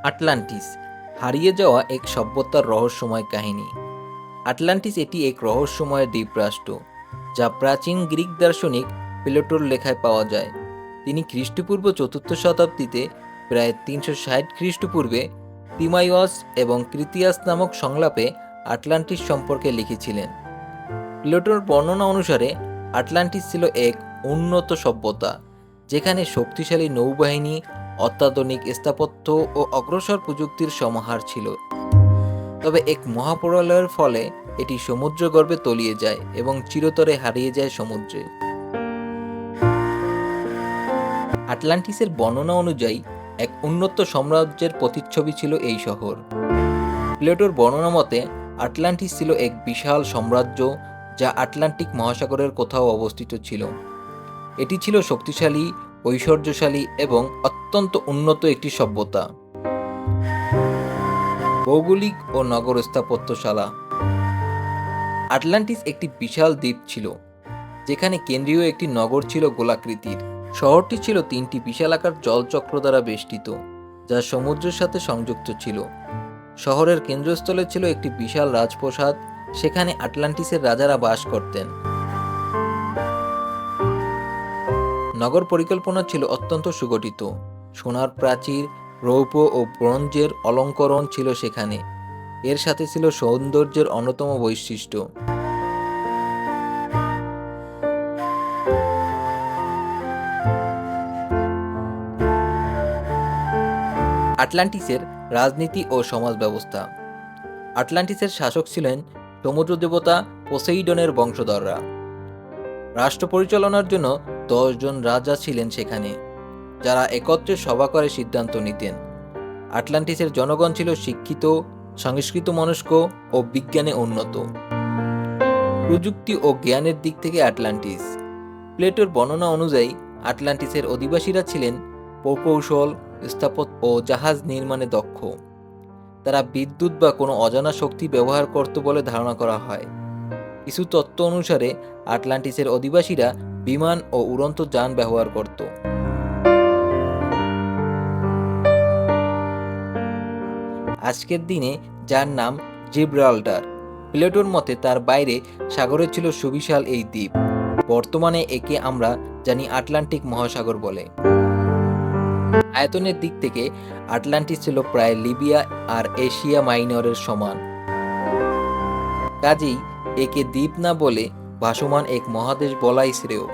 Atlantis হারিয়ে যাওয়া এক সভ্যতার রহস্যময় কাহিনী। আটলান্টিস এটি এক রহস্যময় দ্বীপরাষ্ট্র, যা প্রাচীন গ্রিক দার্শনিক প্লেটোর লেখায় পাওয়া যায়। তিনি খ্রিস্টপূর্ব ৪র্থ শতাব্দীতে প্রায় ৩৬০ খ্রিস্টপূর্বে তিমাইয়স এবং ক্রিতিয়াস নামক সংলাপে আটলান্টিস সম্পর্কে লিখেছিলেন। প্লেটোর বর্ণনা অনুসারে আটলান্টিস ছিল এক উন্নত সভ্যতা, যেখানে শক্তিশালী নৌবাহিনী, অত্যাধুনিক স্থাপত্য ও অগ্রসর প্রযুক্তির সমাহার ছিল। তবে এক মহাপ্রলয়ের ফলে এটি সমুদ্রগর্ভে তলিয়ে যায় এবং চিরতরে হারিয়ে যায় সমুদ্রে। আটলান্টিসের বর্ণনা অনুযায়ী এক উন্নত সাম্রাজ্যের প্রতিচ্ছবি ছিল এই শহর। প্লেটোর বর্ণনা মতে আটলান্টিস ছিল এক বিশাল সাম্রাজ্য, যা আটলান্টিক মহাসাগরের কোথাও অবস্থিত ছিল। এটি ছিল শক্তিশালী, ঐশ্বর্যশালী এবং অত্যন্ত উন্নত একটি সভ্যতা। ভৌগোলিক ও নগর স্থাপত্যশালা। আটলান্টিস একটি বিশাল দ্বীপ ছিল, যেখানে কেন্দ্রীয় একটি নগর ছিল গোলাকৃতির। শহরটি ছিল 3টি বিশালাকার জলচক্র দ্বারা বেষ্টিত, যা সমুদ্রের সাথে সংযুক্ত ছিল। শহরের কেন্দ্রস্থলে ছিল একটি বিশাল রাজপ্রাসাদ, সেখানে আটলান্টিসের রাজারা বাস করতেন। নগর পরিকল্পনা ছিল অত্যন্ত সুগঠিত। সোনার প্রাচীর, রৌপ্য ও ব্রোঞ্জের অলঙ্করণ ছিল সেখানে। এর সাথে ছিল সৌন্দর্যের অন্যতম বৈশিষ্ট্য। আটলান্টিসের রাজনীতি ও সমাজ ব্যবস্থা। আটলান্টিসের শাসক ছিলেন সমুদ্র দেবতা পোসেইডনের বংশধররা। রাষ্ট্র পরিচালনার জন্য 10 জন রাজা ছিলেন সেখানে, যারা একত্রে সভা করে সিদ্ধান্ত নিতেন। আটলান্টিসের জনগণ ছিল শিক্ষিত, সংস্কৃত মনস্ক ও বিজ্ঞানে উন্নত। প্রযুক্তি ও জ্ঞানের দিক থেকে আটলান্টিস। প্লেটোর বর্ণনা অনুযায়ী আটলান্টিসের অধিবাসীরা ছিলেন প্রকৌশল, স্থাপত্য ও জাহাজ নির্মাণে দক্ষ। তারা বিদ্যুৎ বা কোনো অজানা শক্তি ব্যবহার করত বলে ধারণা করা হয়। কিছু তত্ত্ব অনুসারে আটলান্টিসের অধিবাসীরা বিমান ও উড়ন্ত যান ব্যবহার করত। আজকের দিনে যার নাম জিব্রাল্টার। প্লেটোর মতে তার বাইরে সাগরে ছিল সুবিশাল এই দ্বীপ। বর্তমানে একে আমরা জানি আটলান্টিক মহাসাগর বলে। আয়তনের দিক থেকে আটলান্টিস ছিল প্রায় লিবিয়া আর এশিয়া মাইনরের সমান। কাজেই একে দ্বীপ না বলে ভাসমান এক মহাদেশ বলাই শ্রেয়।